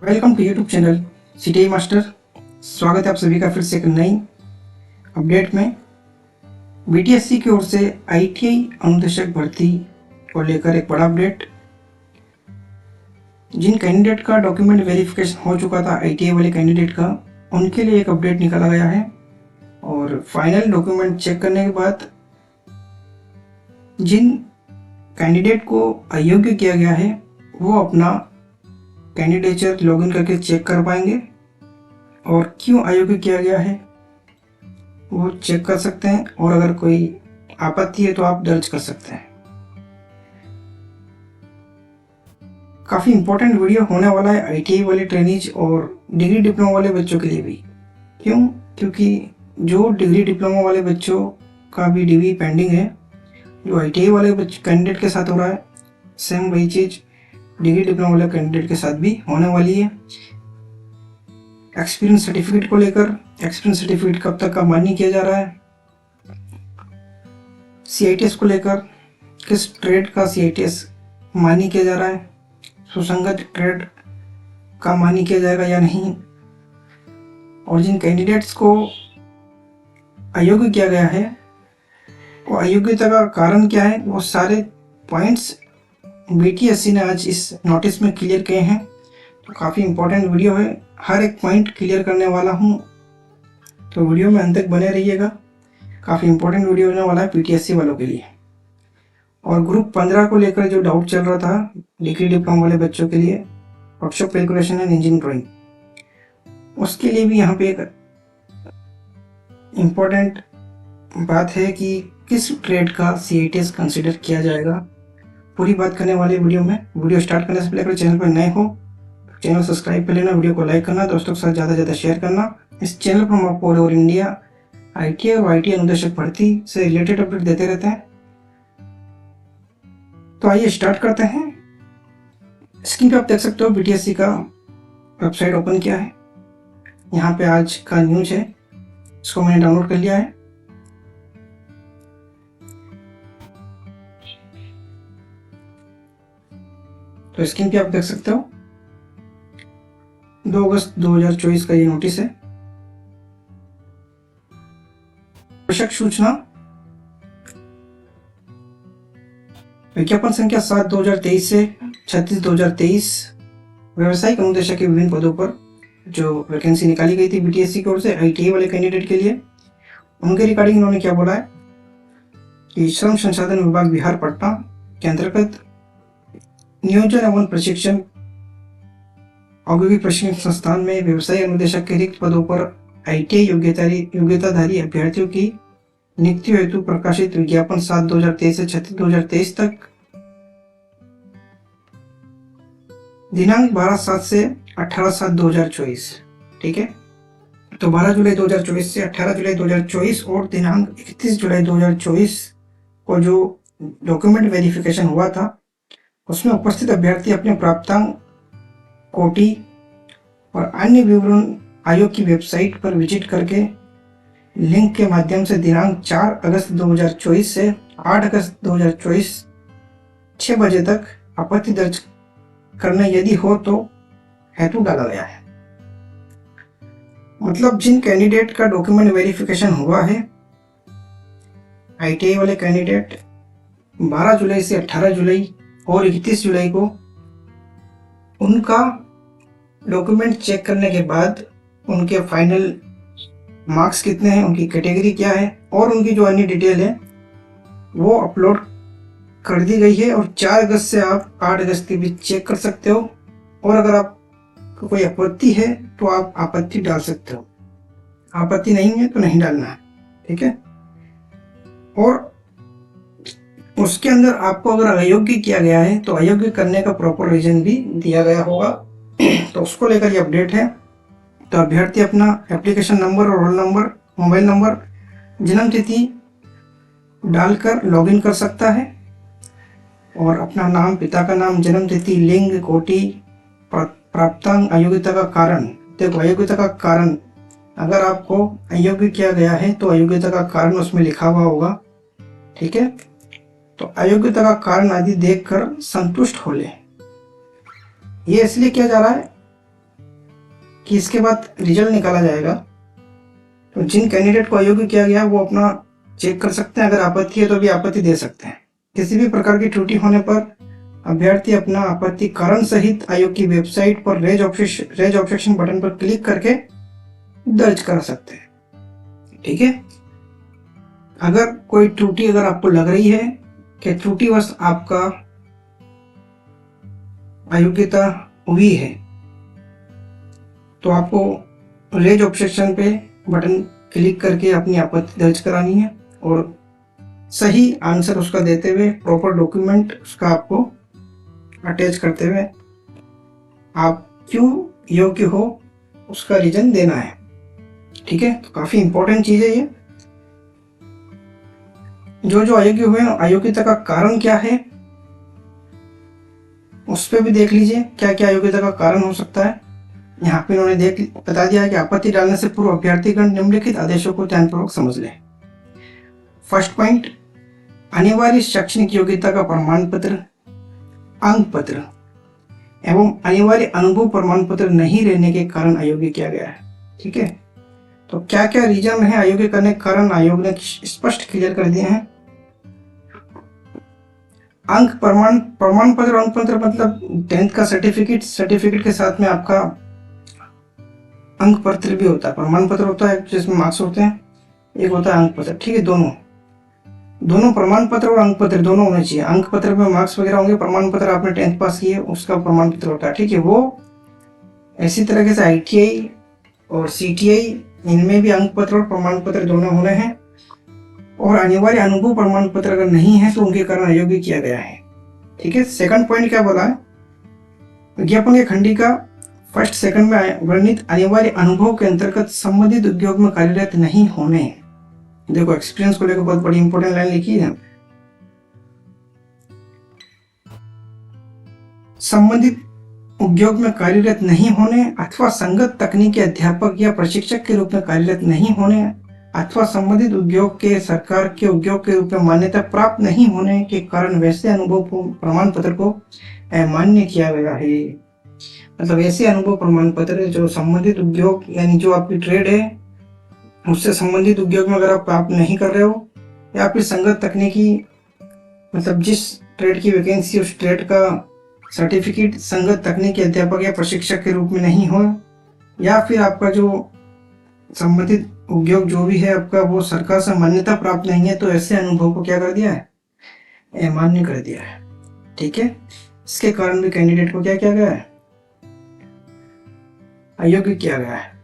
Welcome to YouTube channel CTI master. स्वागत है आप सभी का फिर से एक नई अपडेट में। बीटीएससी की ओर से आईटीआई अनुदेशक भर्ती को लेकर एक बड़ा अपडेट। जिन कैंडिडेट का डॉक्यूमेंट वेरिफिकेशन हो चुका था आईटीआई वाले कैंडिडेट का, उनके लिए एक अपडेट निकाला गया है। और फाइनल डॉक्यूमेंट चेक करने के बाद जिन कैंडिडेट को अयोग्य किया गया है वो अपना कैंडिडेचर लॉगिन करके चेक कर पाएंगे और क्यों अयोग्य किया गया है वो चेक कर सकते हैं। और अगर कोई आपत्ति है तो आप दर्ज कर सकते हैं। काफ़ी इंपॉर्टेंट वीडियो होने वाला है आईटीआई वाले ट्रेनीज और डिग्री डिप्लोमा वाले बच्चों के लिए भी। क्यों? क्योंकि जो डिग्री डिप्लोमा वाले बच्चों का भी डिग्री पेंडिंग है, जो आईटीआई वाले कैंडिडेट के साथ हो रहा है, सेम वही चीज़ डिग्री डिप्लोमा वाले कैंडिडेट के साथ भी होने वाली है। एक्सपीरियंस सर्टिफिकेट को लेकर, एक्सपीरियंस सर्टिफिकेट कब तक का मान्य किया जा रहा है, सीआईटीएस को लेकर किस ट्रेड का सीआईटीएस मान्य किया जा रहा है, सुसंगत ट्रेड का मान्य किया जाएगा या नहीं, और जिन कैंडिडेट्स को अयोग्य किया गया है वो अयोग्यता का कारण क्या है, वो सारे पॉइंट्स बीटीएससी ने आज इस नोटिस में क्लियर किए हैं। तो काफ़ी इंपॉर्टेंट वीडियो है, हर एक पॉइंट क्लियर करने वाला हूँ, तो वीडियो में अंत तक बने रहिएगा। काफ़ी इंपॉर्टेंट वीडियो होने वाला है पीटीएससी वालों के लिए। और ग्रुप 15 को लेकर जो डाउट चल रहा था डिग्री डिप्लोमा वाले बच्चों के लिए, workshop calculation and engine drawing, उसके लिए भी यहाँ पे एक इम्पोर्टेंट बात है कि किस ट्रेड का सीआईटीएस कंसिडर किया जाएगा। पूरी बात करने वाले वीडियो में। वीडियो स्टार्ट करने से पहले अगर चैनल पर नए हो चैनल सब्सक्राइब कर लेना, वीडियो को लाइक करना, दोस्तों के साथ ज़्यादा से ज़्यादा शेयर करना। इस चैनल पर हम आपको ऑल ओवर इंडिया आईटीआई और आईटीआई अनुदेशक भर्ती से रिलेटेड अपडेट देते रहते हैं। तो आइए स्टार्ट करते हैं। स्क्रीन पे आप देख सकते हो बीटीएससी का वेबसाइट ओपन किया है। यहाँ पे आज का न्यूज है, इसको मैंने डाउनलोड कर लिया है। तो स्क्रीन पे आप देख सकते हो 2 अगस्त 2024 का ये नोटिस है। आवश्यक सूचना विज्ञापन संख्या 7/2023 से 36/2023 व्यावसायिक अनुदेशक के विभिन्न पदों पर जो वैकेंसी निकाली गई थी बीटीएससी की ओर से आईटीआई वाले कैंडिडेट के लिए, उनके रिगार्डिंग इन्होंने क्या बोला है कि श्रम संसाधन विभाग बिहार पटना के अंतर्गत नियोजन एवं प्रशिक्षण औद्योगिक प्रशिक्षण संस्थान में व्यवसाय अनुदेशक के रिक्त पदों पर आईटीआई योग्यताधारी अभ्यर्थियों की नियुक्ति हेतु प्रकाशित विज्ञापन 7/2023 से 36/2023 तक दिनांक 12/7 से 18/7/2024। ठीक है, तो 12 जुलाई 2024 से 18 जुलाई 2024 और दिनांक 31 जुलाई 2024 को जो डॉक्यूमेंट वेरिफिकेशन हुआ था उसमें उपस्थित अभ्यर्थी अपने प्राप्तांक, कोटि और अन्य विवरण आयोग की वेबसाइट पर विजिट करके लिंक के माध्यम से दिनांक 4 अगस्त 2024 से 8 अगस्त 2024 6 बजे तक आपत्ति दर्ज करना यदि हो तो हेतु डाला गया है। मतलब जिन कैंडिडेट का डॉक्यूमेंट वेरिफिकेशन हुआ है आईटीआई वाले कैंडिडेट 12 जुलाई से 18 जुलाई और 31 जुलाई को, उनका डॉक्यूमेंट चेक करने के बाद उनके फाइनल मार्क्स कितने हैं, उनकी कैटेगरी क्या है और उनकी जो अन्य डिटेल है वो अपलोड कर दी गई है। और 4 अगस्त से आप 8 अगस्त के बीच चेक कर सकते हो। और अगर आपको कोई आपत्ति है तो आप आपत्ति डाल सकते हो, आपत्ति नहीं है तो नहीं डालना है। ठीक है, और उसके अंदर आपको अगर अयोग्य किया गया है तो अयोग्य करने का प्रॉपर रीजन भी दिया गया होगा। तो उसको लेकर ये अपडेट है। तो अभ्यर्थी अपना एप्लीकेशन नंबर और रोल नंबर, मोबाइल नंबर, जन्म तिथि डालकर लॉगिन कर सकता है और अपना नाम, पिता का नाम, जन्म तिथि, लिंग, कोटि, प्राप्तांक, अयोग्यता का कारण। देखो अयोग्यता का कारण, अगर आपको अयोग्य किया गया है तो अयोग्यता का कारण उसमें लिखा हुआ होगा। ठीक है, तो अयोग्यता का कारण आदि देखकर संतुष्ट हो ले। ये इसलिए किया जा रहा है कि इसके बाद रिजल्ट निकाला जाएगा, तो जिन कैंडिडेट को अयोग्य किया गया वो अपना चेक कर सकते हैं। अगर आपत्ति है तो भी आपत्ति दे सकते हैं। किसी भी प्रकार की त्रुटि होने पर अभ्यर्थी अपना आपत्ति कारण सहित आयोग की वेबसाइट पर रेज ऑब्जेक्शन बटन पर क्लिक करके दर्ज करा सकते हैं। ठीक है। अगर कोई त्रुटि अगर आपको लग रही है कि त्रुटिवश आपका अयोग्यता हुई है, तो आपको रेज ऑब्जेक्शन पे बटन क्लिक करके अपनी आपत्ति दर्ज करानी है और सही आंसर उसका देते हुए प्रॉपर डॉक्यूमेंट उसका आपको अटैच करते हुए आप क्यों योग्य हो उसका रीजन देना है। ठीक है। तो काफी इंपॉर्टेंट चीज है ये। जो अयोग्य हुए अयोग्यता का कारण क्या है उस पर भी देख लीजिए, क्या क्या अयोग्यता का कारण हो सकता है। यहाँ पे उन्होंने बता दिया है कि आपत्ति डालने से पूर्व अभ्यर्थीगण निम्नलिखित आदेशों को ध्यानपूर्वक समझ लें। फर्स्ट पॉइंट, अनिवार्य शैक्षणिक योग्यता का प्रमाण पत्र, अंक पत्र एवं अनिवार्य अनुभव प्रमाण पत्र नहीं रहने के कारण अयोग्य किया गया है। ठीक है। तो क्या क्या रीजन है अयोग्य करने के कारण, आयोग ने स्पष्ट क्लियर कर दिए हैं। अंक प्रमाण पत्र, अंक पत्र मतलब 10th का सर्टिफिकेट के साथ में आपका अंक पत्र भी होता है। प्रमाण पत्र होता है जिसमें मार्क्स होते हैं, एक होता है अंक पत्र। ठीक है। दोनों प्रमाण पत्र और अंक पत्र दोनों होने चाहिए। अंक पत्र में मार्क्स वगैरह होंगे, प्रमाण पत्र आपने 10th पास किए उसका प्रमाण पत्र होता है। ठीक है। वो ऐसी तरीके से ITI और CTI इनमें भी अंक पत्र और प्रमाण पत्र दोनों होने हैं। और अनिवार्य अनुभव प्रमाण पत्र अगर नहीं है तो उनके कारण अयोग्य किया गया है। ठीक है। सेकंड पॉइंट क्या बोला है, विज्ञापन के खंडिका फर्स्ट सेकंड में वर्णित अनिवार्य अनुभव के अंतर्गत संबंधित उद्योग में कार्यरत नहीं होने। देखो एक्सपीरियंस को लेकर बहुत बड़ी इंपॉर्टेंट लाइन लिखी है। संबंधित उद्योग में कार्यरत नहीं होने अथवा संगत तकनीकी अध्यापक या प्रशिक्षक के रूप में कार्यरत नहीं होने अथवा संबंधित उद्योग के सरकार के उद्योग के रूप में मान्यता प्राप्त नहीं होने के कारण वैसे अनुभव प्रमाण पत्र को अमान्य किया गया है। मतलब ऐसे अनुभव प्रमाण पत्र जो संबंधित उद्योग यानी जो आपकी ट्रेड है उससे संबंधित उद्योग में अगर आप प्राप्त नहीं कर रहे हो, या फिर संगत तकनीकी मतलब जिस ट्रेड की वैकेंसी उस ट्रेड का सर्टिफिकेट संगत तकनीकी अध्यापक या प्रशिक्षक के रूप में नहीं हो, या फिर आपका जो संबंधित उद्योग जो भी है आपका वो सरकार से मान्यता प्राप्त नहीं है, तो ऐसे अनुभव को क्या कर दिया है, अमान्य कर दिया है। ठीक है। इसके कारण भी कैंडिडेट को क्या किया गया है, अयोग्य किया गया है।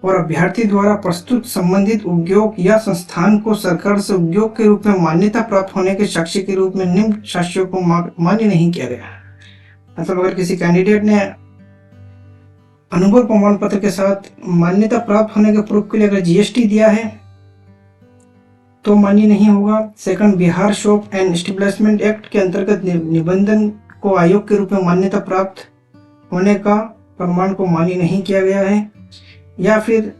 और अभ्यर्थी द्वारा प्रस्तुत संबंधित उद्योग या संस्थान को सरकार से उद्योग के रूप में मान्यता प्राप्त होने के साक्ष्य के रूप में निम्न साक्ष्यों को मान्य नहीं किया गया। मतलब अगर किसी कैंडिडेट ने अनुभव प्रमाण पत्र के साथ मान्यता प्राप्त होने के प्रूफ के लिए अगर GST दिया है तो मान्य नहीं होगा। Second, Bihar shop and establishment act के अंतर्गत निबंधन को आयोग के रूप में मान्यता प्राप्त होने का प्रमाण को मान्य नहीं किया गया है। या फिर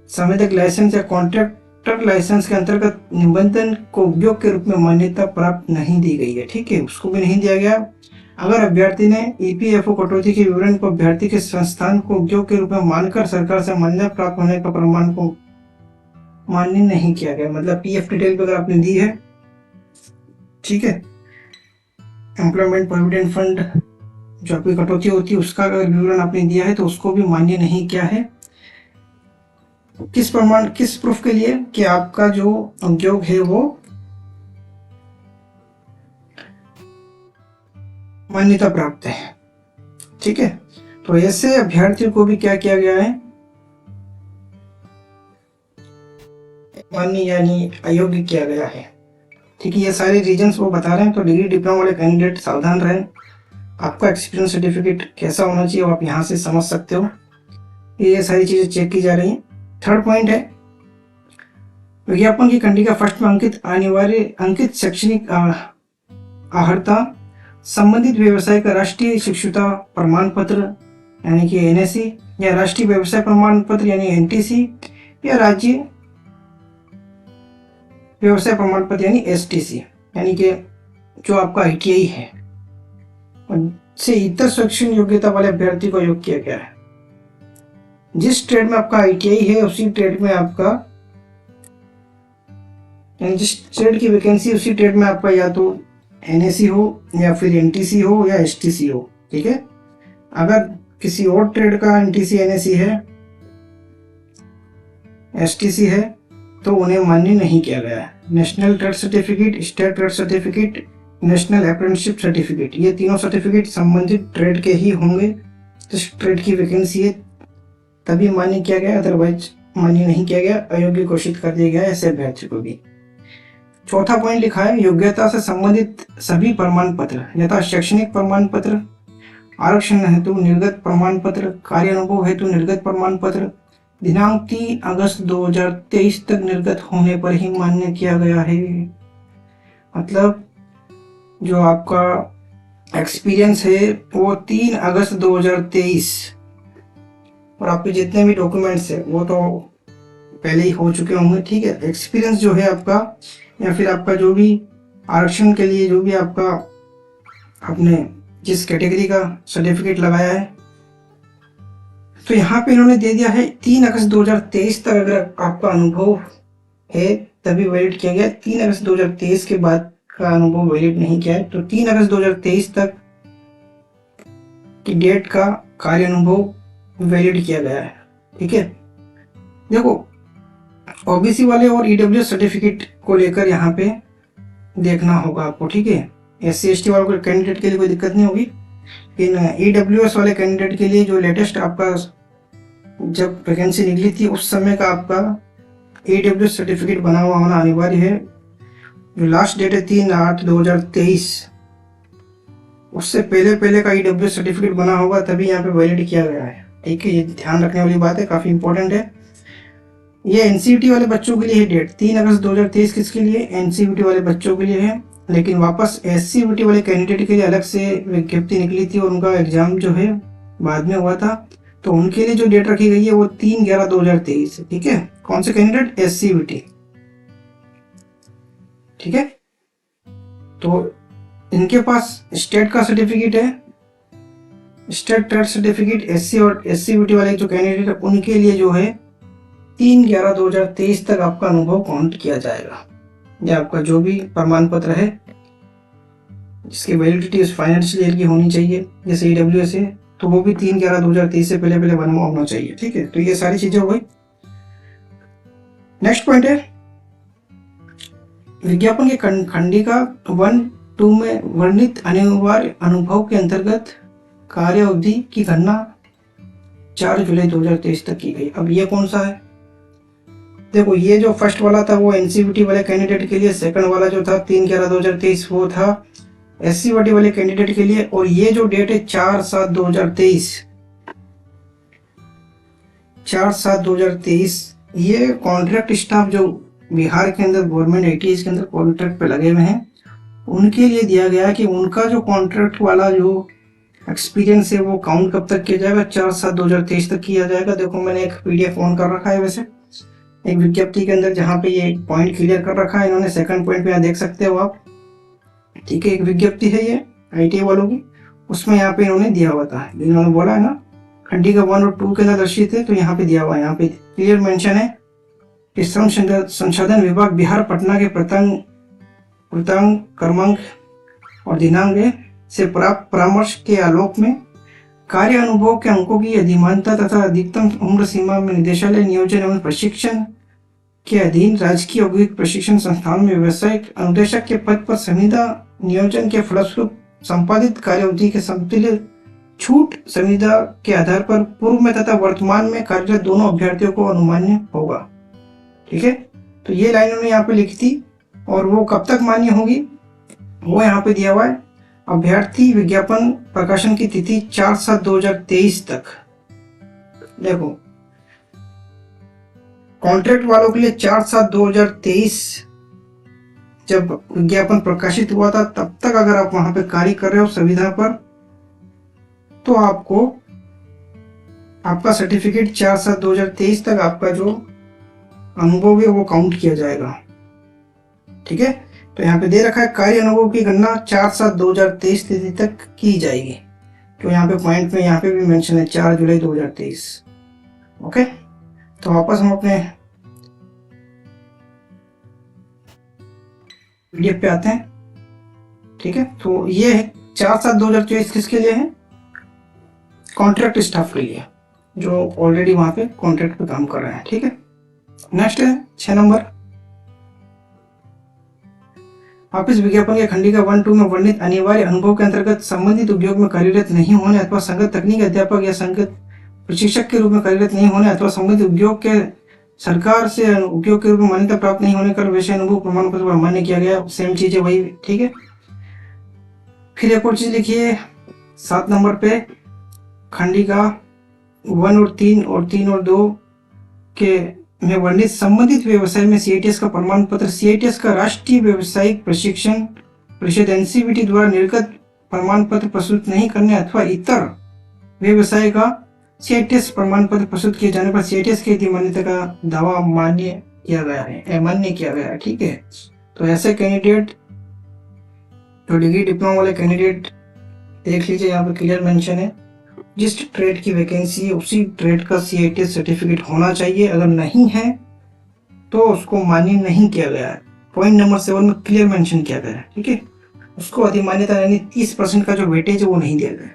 संवेदक लाइसेंस या कॉन्ट्रैक्टर लाइसेंस के अंतर्गत निबंधन को उद्योग के रूप में मान्यता प्राप्त नहीं दी गई है। ठीक है, उसको भी नहीं दिया गया। अगर अभ्यर्थी ने EPFO कटौती के विवरण को अभ्यर्थी के संस्थान को उद्योग के रूप में मानकर सरकार से मान्यता प्राप्त होने का प्रमाण को मान्य नहीं किया गया। मतलब PF डिटेल अगर आपने दी है, ठीक है, एम्प्लॉयमेंट प्रोविडेंट फंड जो आपकी कटौती होती है उसका अगर विवरण आपने दिया है तो उसको भी मान्य नहीं किया है। किस प्रूफ के लिए कि आपका जो उद्योग है वो मान्यता प्राप्त है। ठीक है। तो ऐसे अभ्यर्थियों को भी क्या किया गया है, मान्य यानी अयोग्य किया गया है। ठीक है। ये सारे रीजंस वो बता रहे हैं। तो डिग्री डिप्लोमा वाले कैंडिडेट सावधान रहें। आपका एक्सपीरियंस सर्टिफिकेट कैसा होना चाहिए वो आप यहाँ से समझ सकते हो। ये सारी चीजें चेक की जा रही हैं। थर्ड पॉइंट है, विज्ञापन की खंडिका फर्स्ट में अंकित शैक्षणिक अर्हता संबंधित व्यवसाय का राष्ट्रीय शिक्षुता प्रमाण पत्र यानी कि NSE या राष्ट्रीय व्यवसाय प्रमाण पत्र यानी NTC या राज्य व्यवसाय प्रमाण पत्र यानी STC यानी कि जो आपका ITI है से इतर शैक्षणिक योग्यता वाले अभ्यर्थी को योग्य किया गया है। जिस ट्रेड में आपका ITI है उसी ट्रेड में आपका, जिस ट्रेड की वैकेंसी उसी ट्रेड में आपका या तो NAC हो या फिर NTC हो या STC हो। ठीक है, अगर किसी और ट्रेड का NTC NAC है, STC है, तो उन्हें मान्य नहीं किया गया है। National trade certificate, state trade certificate, national apprenticeship certificate, ये तीनों सर्टिफिकेट संबंधित ट्रेड के ही होंगे। जिस ट्रेड की वैकेंसी है तभी मान्य किया गया, अदरवाइज मान्य नहीं किया गया, अयोग्य घोषित कर दिया गया ऐसे अभ्यर्थी को भी। चौथा पॉइंट लिखा है, योग्यता से संबंधित सभी प्रमाण पत्र यथा शैक्षणिक प्रमाण पत्र, आरक्षण हेतु निर्गत प्रमाण पत्र, कार्य अनुभव हेतु निर्गत प्रमाण पत्र दिनांक 3 अगस्त 2023 तक निर्गत होने पर ही मान्य किया गया है। मतलब जो आपका एक्सपीरियंस है वो 3 अगस्त 2023, और आपके जितने भी डॉक्यूमेंट्स है वो तो पहले ही हो चुके होंगे। ठीक है, एक्सपीरियंस जो है आपका, या फिर आपका जो भी आरक्षण के लिए जो भी आपका आपने जिस कैटेगरी का सर्टिफिकेट लगाया है, तो यहाँ पे इन्होंने दे दिया है 3 अगस्त 2023 तक अगर आपका अनुभव है तभी वैलिड किया गया। 3 अगस्त 2023 के बाद का अनुभव वैलिड नहीं किया है, तो 3 अगस्त 2023 तक की डेट का कार्य अनुभव वैलिड किया गया है। ठीक है, देखो OBC वाले और EWS सर्टिफिकेट को लेकर यहाँ पे देखना होगा आपको। ठीक है, SC ST वालों के कैंडिडेट के लिए कोई दिक्कत नहीं होगी, लेकिन EWS वाले कैंडिडेट के लिए जो लेटेस्ट आपका जब वैकेंसी निकली थी उस समय का आपका EWS सर्टिफिकेट बना हुआ होना अनिवार्य है। जो लास्ट डेट है 3/8/2023, उससे पहले का EWS सर्टिफिकेट बना होगा तभी यहाँ पे वैलिड किया गया है। ठीक है, ये ध्यान रखने वाली बात है, काफी इंपॉर्टेंट है। ये NCVT वाले बच्चों के लिए है डेट 3 अगस्त 2023, किसके लिए? NCVT वाले बच्चों के लिए है। लेकिन वापस SCVT वाले कैंडिडेट के लिए अलग से विज्ञप्ति निकली थी और उनका एग्जाम जो है बाद में हुआ था, तो उनके लिए जो डेट रखी गई है वो 3/11/2023 है। ठीक है, कौन से कैंडिडेट? SCVT। ठीक है, तो इनके पास स्टेट का सर्टिफिकेट है, स्टेट ट्रेड सर्टिफिकेट। SC और SCVT वाले जो कैंडिडेट है उनके लिए जो है 3/11/2023 तक आपका अनुभव काउंट किया जाएगा। या आपका जो भी प्रमाण पत्र है जिसकी वैलिडिटी उस फाइनेंशियल ईयर की होनी चाहिए, जैसे EWS है, तो वो भी 3/11/2023 से पहले बना होना चाहिए। ठीक है, तो ये सारी चीजें हो गई। नेक्स्ट पॉइंट है, विज्ञापन के खंडिका 1-2 में वर्णित अनिवार्य अनुभव के अंतर्गत कार्य अवधि की गणना 4 जुलाई 2023 तक की गई। अब ये कौन सा है? देखो, ये जो फर्स्ट वाला था वो NCVT वाले कैंडिडेट के लिए, सेकंड वाला जो था 3/11/2023 वो था SCVT वाले कैंडिडेट के लिए, और ये जो डेट है 4/7/2023, 4/7/2023, ये कॉन्ट्रैक्ट स्टाफ जो बिहार के अंदर गवर्नमेंट ITI के अंदर कॉन्ट्रैक्ट पे लगे हुए हैं उनके लिए दिया गया कि उनका जो कॉन्ट्रैक्ट वाला जो एक्सपीरियंस है वो काउंट कब तक किया जाएगा? 4/7/2023 तक किया जाएगा। देखो, मैंने एक PDF ऑन कर रखा है वैसे एक विज्ञप्ति के अंदर, जहाँ पे ये पॉइंट क्लियर कर रखा है इन्होंने। सेकंड पॉइंट पे यहाँ देख सकते हो आप। ठीक है, एक विज्ञप्ति है ये ITI वालों की, उसमें यहाँ पे इन्होंने दिया हुआ था, इन्होंने बोला है ना खंडिका 1 और 2 के अंदर दर्शित है, तो यहाँ पे दिया हुआ है, यहाँ पे क्लियर मेंशन है कि श्रम संसाधन विभाग बिहार पटना के प्रतांग क्रमांक और दिनांक से प्राप्त परामर्श के आलोक में कार्य अनुभव के अंकों की अधिमानता तथा अधिकतम उम्र सीमा में निदेशालय नियोजन एवं प्रशिक्षण के अधीन राजकीय औद्योगिक प्रशिक्षण संस्थान में व्यवसायिक अनुदेशक के पद पर संविदा नियोजन के फलस्वरूप संपादित कार्य अवधि के समतुल्य छूट संविदा के आधार पर पूर्व में तथा वर्तमान में कार्यरत दोनों अभ्यर्थियों को अनुमान्य होगा। ठीक है, तो ये लाइन उन्होंने यहाँ पे लिखी थी, और वो कब तक मान्य होगी वो यहाँ पे दिया हुआ है। अभ्यर्थी विज्ञापन प्रकाशन की तिथि 4/7/2023 तक। देखो, कॉन्ट्रैक्ट वालों के लिए 4/7/2023 जब विज्ञापन प्रकाशित हुआ था तब तक अगर आप वहां पे कार्य कर रहे हो संविदा पर, तो आपको आपका सर्टिफिकेट 4/7/2023 तक आपका जो अनुभव है वो काउंट किया जाएगा। ठीक है, तो यहाँ पे दे रखा है कार्य अनुभव की गणना 4/7/2023 तिथि तक की जाएगी। तो यहाँ पे पॉइंट में यहाँ पे भी मेंशन है 4 जुलाई 2023। ओके, तो वापस हम अपने पीडीएफ पे आते हैं। ठीक है, तो ये है 4/7/2024 किसके लिए है? कॉन्ट्रैक्ट स्टाफ के लिए, जो ऑलरेडी वहां पे कॉन्ट्रैक्ट पे काम कर रहे हैं। ठीक है, नेक्स्ट है 6 नंबर। आप इस विज्ञापन के खंडिका 1-2 में वर्णित अनिवार्य अनुभव के अंतर्गत संबंधित उद्योग में कार्यरत नहीं होने अथवा संगत तकनीक अध्यापक या संगत प्रशिक्षक के रूप में कार्यरत नहीं होने अथवा संबंधित उद्योग के सरकार से उद्योग के रूप में मान्यता प्राप्त नहीं होने कर विषय अनुभव प्रमाण पत्र पर मान्य किया गया। सेम चीज है वही। ठीक है, फिर एक और चीज लिखिए 7 नंबर पे, खंडिका 1 और 3 और 3 और 2 के में वर्णित संबंधित व्यवसाय में सीआईटीएस का प्रमाण पत्र सीआईटीएस का राष्ट्रीय व्यावसायिक प्रशिक्षण परिषद एनसीबीटी द्वारा निर्गत प्रमाण पत्र प्रस्तुत नहीं करने अथवा इतर व्यवसाय का सीआईटीएस प्रमाण पत्र प्रस्तुत किए जाने पर सीआईटीएस की मान्यता का दावा मान्य किया गया है, अमान्य किया गया है। ठीक है, तो ऐसे कैंडिडेट जो डिग्री डिप्लोमा वाले कैंडिडेट देख लीजिए, यहाँ पे क्लियर मेंशन है जिस ट्रेड की वैकेंसी है उसी ट्रेड का सीआईटीएस सर्टिफिकेट होना चाहिए। अगर नहीं है तो उसको मान्य नहीं किया गया है। पॉइंट नंबर 7 में क्लियर मेंशन किया गया है। ठीक है, उसको अधिमान्यता यानी 30% का जो वेटेज है वो नहीं दिया गया।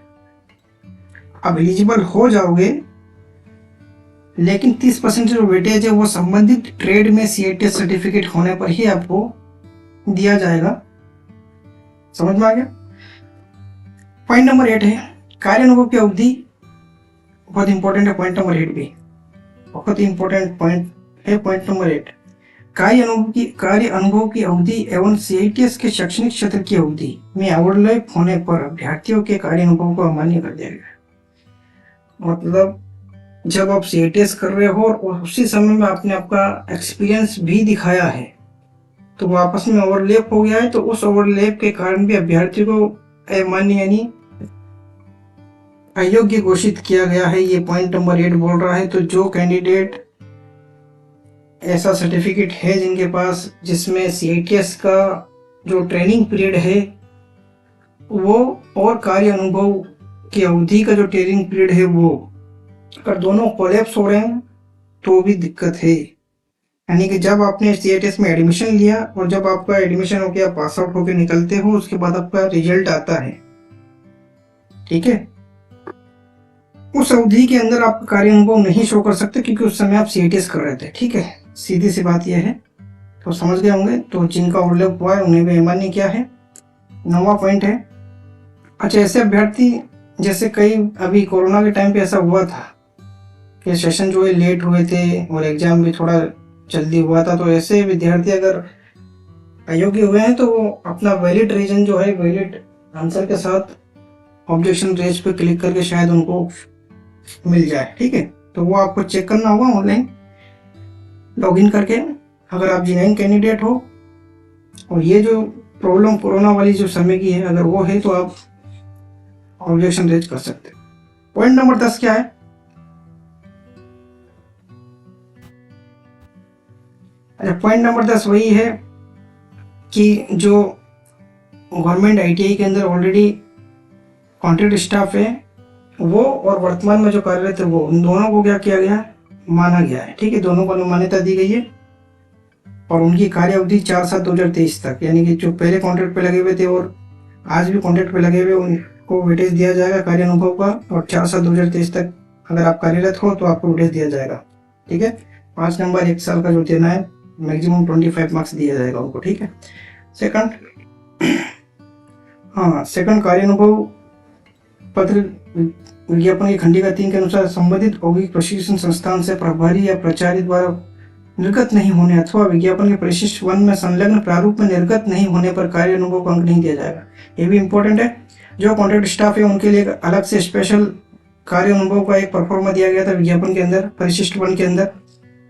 अब एलिजिबल हो जाओगे, लेकिन 30% जो वेटेज है वो संबंधित ट्रेड में सीआईटीएस सर्टिफिकेट होने पर ही आपको दिया जाएगा। समझ में आ गया? पॉइंट नंबर 8 है कार्य अनुभव की अवधि। बहुत इंपॉर्टेंट है पॉइंट नंबर 8 भी, बहुत इंपॉर्टेंट पॉइंट है पॉइंट नंबर 8। कार्य अनुभव की अवधि एवं सीआईटीएस के शैक्षणिक क्षेत्र की अवधि में ओवरलैप होने पर अभ्यर्थियों के कार्य अनुभव को अमान्य कर दिया गया। मतलब जब आप सीआईटीएस कर रहे हो और उसी समय में आपने आपका एक्सपीरियंस भी दिखाया है तो वो आपस में ओवरलैप हो गया है, तो उस ओवरलैप के कारण भी अभ्यर्थी को अमान्य यानी अयोग्य घोषित किया गया है। ये पॉइंट नंबर 8 बोल रहा है। तो जो कैंडिडेट ऐसा सर्टिफिकेट है जिनके पास जिसमें सीआईटीएस का जो ट्रेनिंग पीरियड है वो और कार्य अनुभव की अवधि का जो ट्रेनिंग पीरियड है वो अगर दोनों कोलैप्स हो रहे हैं तो भी दिक्कत है। यानी कि जब आपने सीआईटीएस में एडमिशन लिया और जब आपका एडमिशन हो गया, पास आउट होकर निकलते हो, उसके बाद आपका रिजल्ट आता है, ठीक है, उस अवधि के अंदर आप कार्य अनुभव नहीं शो कर सकते क्योंकि उस समय आप सीआईटीएस कर रहे थे। ठीक है, सीधी सी बात यह है। तो समझ गए होंगे। तो जिनका ओवरलैप हुआ है उन्हें भी अमान्य किया है। 9वां पॉइंट है, अच्छा ऐसे अभ्यर्थी जैसे कई अभी कोरोना के टाइम पे ऐसा हुआ था कि सेशन जो है लेट हुए थे और एग्जाम भी थोड़ा जल्दी हुआ था, तो ऐसे विद्यार्थी अगर अयोग्य हुए हैं तो वो अपना वैलिड रीजन जो है वैलिड आंसर के साथ ऑब्जेक्शन रेज पे क्लिक करके शायद उनको मिल जाए। ठीक है, तो वो आपको चेक करना होगा ऑनलाइन लॉगिन करके। अगर आप जेन्युइन कैंडिडेट हो और ये जो प्रॉब्लम कोरोना वाली जो समय की है अगर वो है तो आप ऑब्जेक्शन रेज कर सकते हैं। पॉइंट नंबर 10 क्या है? अच्छा, पॉइंट नंबर 10 वही है कि जो गवर्नमेंट आईटीआई के अंदर ऑलरेडी कॉन्ट्रैक्ट स्टाफ है वो और वर्तमान में जो कार्यरत है वो, उन दोनों को क्या किया गया, माना गया है। ठीक है, दोनों को मान्यता दी गई है और उनकी कार्य अवधि 4/7/2023 तक, यानी कि जो पहले कॉन्ट्रैक्ट पे लगे हुए थे और आज भी कॉन्ट्रैक्ट पे लगे हुए उनको वेटेज दिया जाएगा कार्य अनुभव का, और 4/7/2023 तक अगर आप कार्यरत हो तो आपको वेटेज दिया जाएगा। ठीक है, 5 नंबर 1 साल का जो देना है मैक्सिमम 25 मार्क्स दिया जाएगा उनको। ठीक है, सेकंड, हाँ सेकंड कार्य अनुभव पत्र विज्ञापन की खंडिका 3 के अनुसार संबंधित औद्योगिक प्रशिक्षण संस्थान से प्रभारी या प्राचार्य द्वारा निर्गत नहीं होने अथवा विज्ञापन के परिशिष्ट 1 में संलग्न प्रारूप में निर्गत नहीं होने पर कार्य अनुभव को अंक नहीं दिया जाएगा। ये भी इंपॉर्टेंट है। जो कॉन्ट्रैक्ट स्टाफ है उनके लिए अलग से स्पेशल कार्य अनुभव का एक परफॉर्मा दिया गया था विज्ञापन के अंदर, परिशिष्ट 1 के अंदर।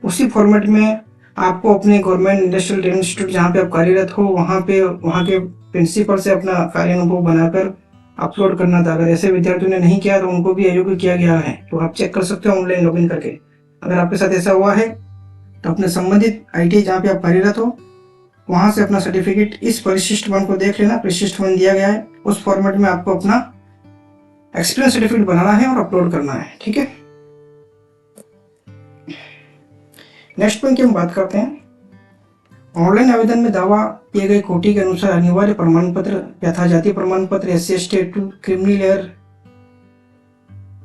उसी फॉर्मेट में आपको अपने गवर्नमेंट इंडस्ट्रियल ट्रेनिंग इंस्टीट्यूट जहाँ पे आप कार्यरत हो वहाँ के प्रिंसिपल से अपना कार्य अनुभव बनाकर अपलोड करना था। अगर ऐसे विद्यार्थियों ने नहीं किया तो उनको भी अयोग्य किया गया है। तो आप चेक कर सकते हो ऑनलाइन लॉगिन करके। अगर आपके साथ ऐसा हुआ है तो अपने संबंधित आईटीआई जहाँ पे आप कार्यरत हो वहां से अपना सर्टिफिकेट इस परिशिष्ट 1 को देख लेना। परिशिष्ट 1 दिया गया है, उस फॉर्मेट में आपको अपना एक्सपीरियंस सर्टिफिकेट बनाना है और अपलोड करना है। ठीक है, नेक्स्ट पॉइंट की हम बात करते हैं। ऑनलाइन आवेदन में दावा किए गए कोटि के अनुसार अनिवार्य प्रमाण पत्र यथा जाति प्रमाण पत्र, SC ST हेतु, क्रिमिनल लेयर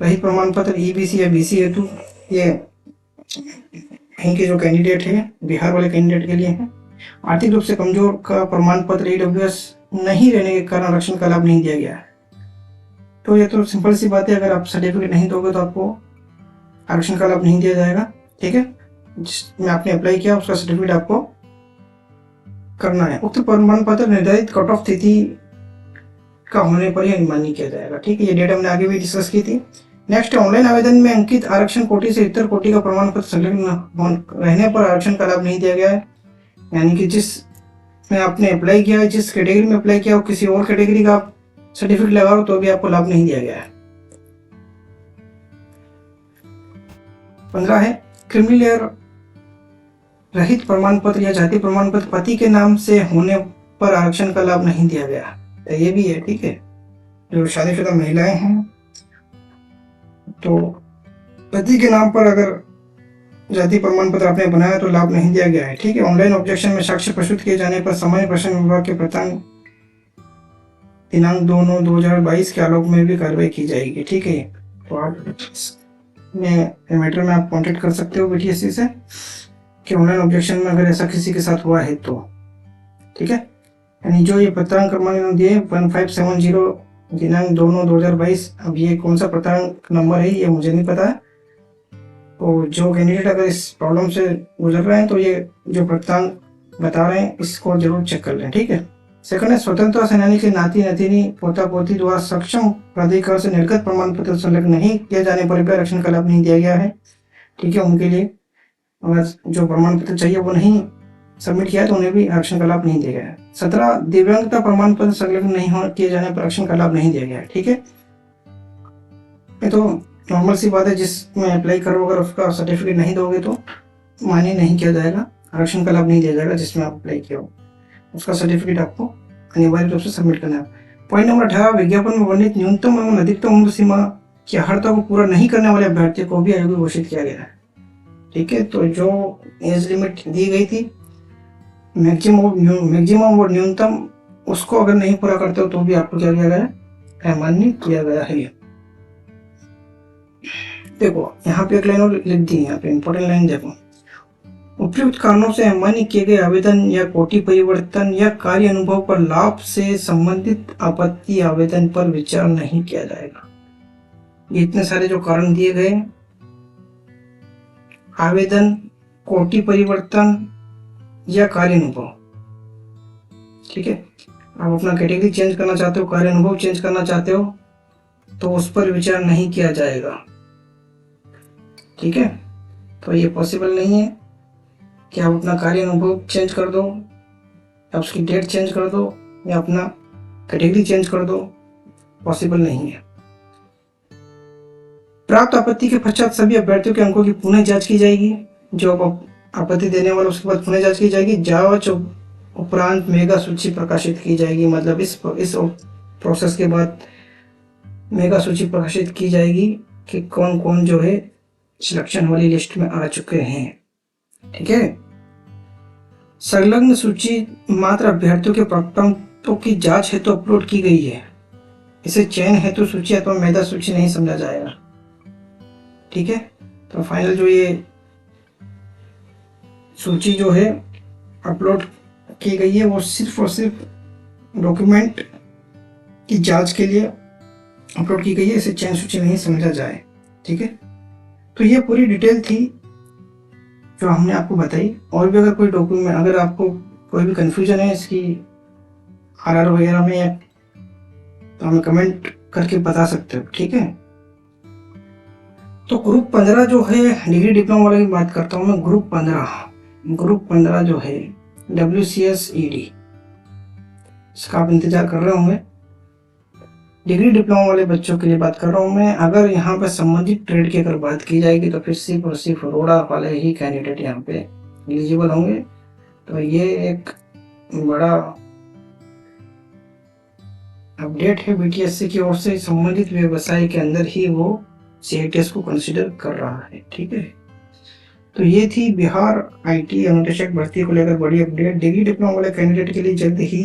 रहित प्रमाण पत्र, EBC या BC हेतु, ये इनके जो कैंडिडेट है बिहार वाले कैंडिडेट के लिए है। आर्थिक रूप से कमजोर का प्रमाण पत्र EWS नहीं रहने के कारण आरक्षण का लाभ नहीं दिया गया है। तो ये तो सिंपल सी बात है, अगर आप सर्टिफिकेट नहीं दोगे तो आपको आरक्षण का लाभ नहीं दिया जाएगा। ठीक है, जिसमें आपने अप्लाई किया उसका सर्टिफिकेट आपको करना है। उक्त प्रमाण पत्र निर्धारित कट ऑफ तिथि का होने पर ही अनिवार्य किया जाएगा। ठीक है, ये डेट हमने आगे भी डिस्कस की थी। नेक्स्ट, ऑनलाइन आवेदन में अंकित आरक्षण कोटि से इतर कोटि का प्रमाण पत्र संलग्न रहने पर आरक्षण का लाभ नहीं दिया गया है। यानी कि जिस में आपने अप्लाई किया है, जिस कैटेगरी में अप्लाई किया हो, किसी और कैटेगरी का आप सर्टिफिकेट लगाओ तो भी आपको लाभ नहीं दिया गया है। 15 है, क्रिमिनल लेयर रहित प्रमाण पत्र या जाति प्रमाण पत्र पति के नाम से होने पर आरक्षण का लाभ नहीं दिया गया। तो ये भी है। ठीक है, जो शादीशुदा महिलाएं हैं तो पति के नाम पर अगर जाति प्रमाण पत्र आपने बनाया तो लाभ नहीं दिया गया है। ठीक है, ऑनलाइन ऑब्जेक्शन में साक्ष्य प्रस्तुत किए जाने पर सामान्य प्रशासन विभाग के प्रधान दिनांक 2/9/2022 के आलोक में भी कार्रवाई की जाएगी। ठीक है, तो आप मैटर में आप कॉन्टेक्ट कर सकते हो BTSC से कि ऑनलाइन ऑब्जेक्शन में अगर ऐसा किसी के साथ हुआ है तो। ठीक है, यानी जो ये प्रताड़ना क्रमांक दिए 1570 दिनांक 2/9/2022, अब ये कौन सा प्रताड़ना नंबर है ये मुझे नहीं पता है। तो जो कैंडिडेट अगर इस प्रॉब्लम से गुजर रहे हैं तो ये जो प्रताड़ना बता रहे हैं इसको जरूर चेक कर लें। ठीक है, सेकंड है, स्वतंत्रता सेनानी के नाती नातिनी पोता पोती द्वारा सक्षम प्राधिकार से निर्गत प्रमाण पत्र संलग्न नहीं किया जाने पर भी आरक्षण का लाभ नहीं दिया गया है। ठीक है, उनके लिए अगर जो प्रमाण पत्र चाहिए वो नहीं सबमिट किया है तो उन्हें भी आरक्षण का लाभ नहीं दिया गया है। 17, दिव्यांगता प्रमाण पत्र संलग्न नहीं किए जाने पर आरक्षण का लाभ नहीं दिया गया है। ठीक है, ये तो नॉर्मल सी बात है, जिसमें अप्लाई करोगे अगर उसका सर्टिफिकेट नहीं दोगे तो मान्य नहीं किया जाएगा, आरक्षण का लाभ नहीं दिया जाएगा। जिसमें आप अप्लाई किया हो उसका सर्टिफिकेट आपको अनिवार्य रूप से सबमिट करना है। पॉइंट नंबर 18, विज्ञापन में वर्णित न्यूनतम एवं अधिकतम उम्र सीमा की अर्हता को पूरा नहीं करने वाले अभ्यर्थी को भी अयोग्य घोषित किया गया है। ठीक है, तो जो एज लिमिट दी गई थी मैक्सिमम और न्यूनतम, उसको अगर नहीं पूरा करते हो तो भी आपको क्या किया गया है, अमान्य किया गया है। देखो यहाँ पे एक लाइन और लिख दी है, यहाँ पे इंपॉर्टेंट लाइन देखो, उपयुक्त कारणों से अमान्य किए गए आवेदन या कोटि परिवर्तन या कार्य अनुभव पर लाभ से संबंधित आपत्ति आवेदन पर विचार नहीं किया जाएगा। ये इतने सारे जो कारण दिए गए, आवेदन, कोटि परिवर्तन या कार्य अनुभव। ठीक है, आप अपना कैटेगरी चेंज करना चाहते हो, कार्य अनुभव चेंज करना चाहते हो तो उस पर विचार नहीं किया जाएगा। ठीक है, तो ये पॉसिबल नहीं है कि आप अपना कार्य अनुभव चेंज कर दो या उसकी डेट चेंज कर दो या अपना कैटेगरी चेंज कर दो, पॉसिबल नहीं है। प्राप्त आपत्ति के पश्चात सभी अभ्यर्थियों के अंकों की पुनः जांच की जाएगी। जो आपत्ति देने वाला उसके बाद पुनः जांच की जाएगी। जांच उपरांत मेगा सूची प्रकाशित की जाएगी। मतलब इस प्रोसेस के बाद मेगा सूची प्रकाशित की जाएगी कि कौन कौन जो है सिलेक्शन वाली लिस्ट में आ चुके हैं। ठीक है, संलग्न सूची मात्र अभ्यर्थियों के प्राप्तांकों की जांच हेतु अपलोड की गई है। इसे चयन हेतु सूची अथवा मेधा सूची नहीं समझा जाएगा। ठीक है, तो फाइनल जो ये सूची जो है अपलोड की गई है वो सिर्फ और सिर्फ डॉक्यूमेंट की जांच के लिए अपलोड की गई है, इसे चयन सूची नहीं समझा जाए। ठीक है, तो ये पूरी डिटेल थी जो हमने आपको बताई। और भी अगर कोई डॉक्यूमेंट, अगर आपको कोई भी कंफ्यूजन है इसकी RR वगैरह में, तो हमें कमेंट करके बता सकते हो। ठीक है, तो ग्रुप 15 जो है डिग्री डिप्लोमा वाले की बात करता हूँ मैं। ग्रुप 15 जो है WCS ED, इसका आप इंतजार कर रहे होंगे। डिग्री डिप्लोमा वाले बच्चों के लिए बात कर रहा हूँ मैं। अगर यहाँ पे संबंधित ट्रेड की अगर बात की जाएगी तो फिर सिर्फ और सिर्फ रोड़ा वाले ही कैंडिडेट यहाँ पे एलिजिबल होंगे। तो ये एक बड़ा अपडेट है BTSC की ओर से। संबंधित व्यवसाय के अंदर ही वो CITS को कंसिडर कर रहा है। ठीक है, तो ये थी बिहार IT अनुदेशक भर्ती को लेकर बड़ी अपडेट। डिग्री डिप्लोमा वाले कैंडिडेट के लिए जल्द ही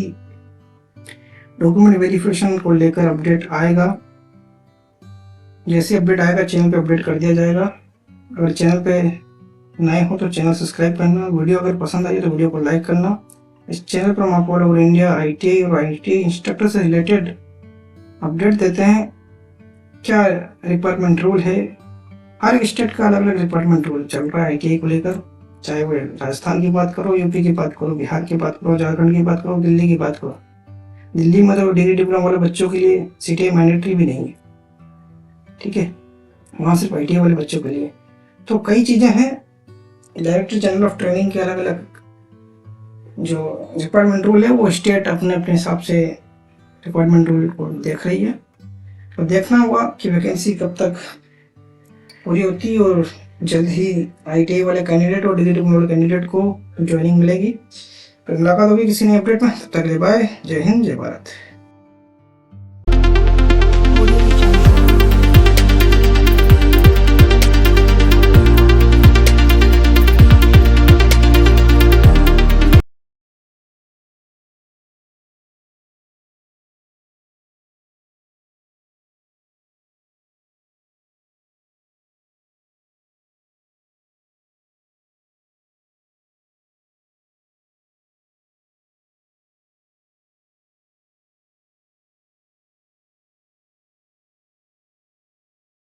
डॉक्यूमेंट वेरिफिकेशन को लेकर अपडेट आएगा। जैसे अपडेट आएगा चैनल पे अपडेट कर दिया जाएगा। अगर चैनल पे नए हो तो चैनल सब्सक्राइब करना। वीडियो अगर पसंद आई तो वीडियो को लाइक करना। इस चैनल पर हम आपको ऑल ओवर इंडिया ITI और ITI इंस्ट्रक्टर से रिलेटेड अपडेट देते हैं। क्या रिक्वायरमेंट रूल है, हर एक स्टेट का अलग अलग रिक्वायरमेंट रूल चल रहा है ITI को लेकर। चाहे वो राजस्थान की बात करो, यूपी की बात करो, बिहार की बात करो, झारखंड की बात करो, दिल्ली की बात करो। दिल्ली में तो डिग्री डिप्लोमा वाले बच्चों के लिए CTI मैंडेटरी भी नहीं है, ठीक है, वहाँ सिर्फ ITI वाले बच्चों के लिए। तो कई चीज़ें हैं। डायरेक्टर जनरल ऑफ ट्रेनिंग के अलग अलग जो रिक्वायरमेंट रूल है वो स्टेट अपने अपने हिसाब से रिक्वायरमेंट रूल को देख रही है। तो देखना होगा कि वैकेंसी कब तक पूरी होती है और जल्द ही ITI वाले कैंडिडेट और डिग्री डिप्लोमा वाले कैंडिडेट को ज्वाइनिंग मिलेगी। फिर मुलाकात होगी किसी नए अपडेट में। तब तक के लिए बाय। जय हिंद, जय भारत।